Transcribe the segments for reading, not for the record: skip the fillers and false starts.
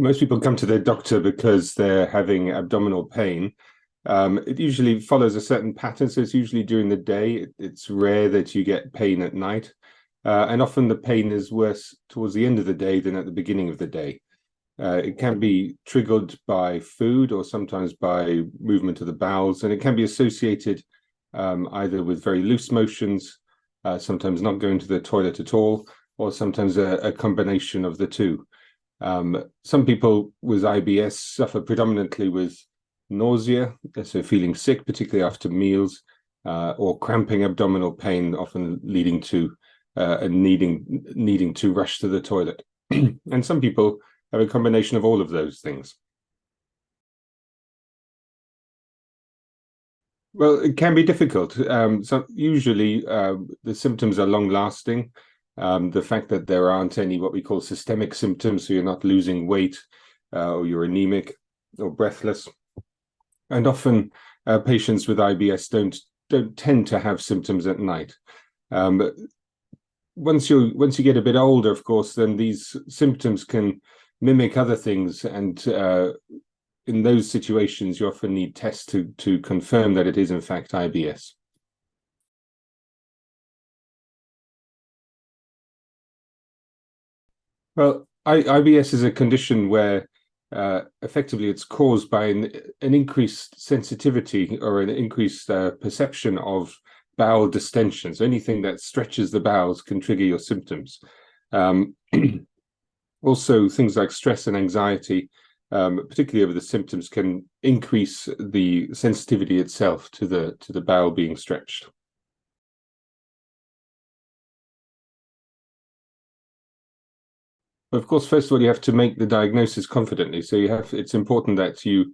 Most people come to their doctor because they're having abdominal pain. It usually follows a certain pattern, so it's usually during the day. It's rare that you get pain at night, and often the pain is worse towards the end of the day than at the beginning of the day. It can be triggered by food or sometimes by movement of the bowels, and it can be associated either with very loose motions, sometimes not going to the toilet at all, or sometimes a combination of the two. Some people with IBS suffer predominantly with nausea, so feeling sick, particularly after meals, or cramping abdominal pain, often leading to needing to rush to the toilet. And some people have a combination of all of those things. Well, it can be difficult. So usually the symptoms are long-lasting. The fact that there aren't any what we call systemic symptoms, so you're not losing weight or you're anemic or breathless. And often patients with IBS don't tend to have symptoms at night. But once you get a bit older, of course, then these symptoms can mimic other things, and in those situations, you often need tests to confirm that it is in fact IBS. Well, IBS is a condition where effectively it's caused by an increased sensitivity or an increased perception of bowel distension. So anything that stretches the bowels can trigger your symptoms. Also, things like stress and anxiety, particularly over the symptoms, can increase the sensitivity itself to the bowel being stretched. Of course, first of all, you have to make the diagnosis confidently. So it's important that you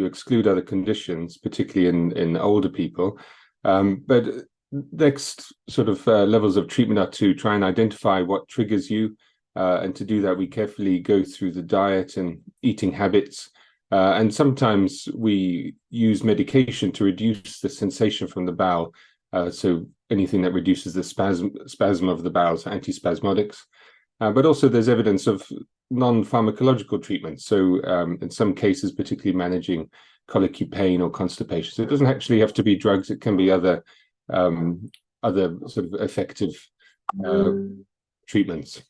exclude other conditions, particularly in older people. But next sort of levels of treatment are to try and identify what triggers you. And to do that, we carefully go through the diet and eating habits. And sometimes we use medication to reduce the sensation from the bowel. So anything that reduces the spasm of the bowels, antispasmodics. But also there's evidence of non-pharmacological treatment. So in some cases, particularly managing colicky pain or constipation. So it doesn't actually have to be drugs. It can be other sort of effective treatments.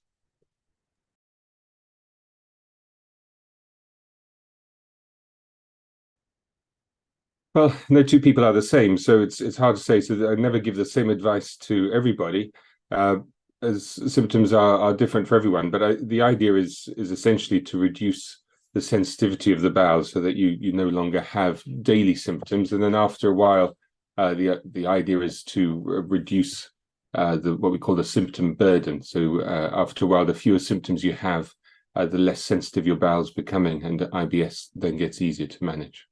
Well, no two people are the same, so it's hard to say. So I never give the same advice to everybody, as symptoms are different for everyone. But the idea is essentially to reduce the sensitivity of the bowel so that you no longer have daily symptoms, and then after a while, the idea is to reduce what we call the symptom burden. So after a while, the fewer symptoms you have, the less sensitive your bowel's becoming, and IBS then gets easier to manage.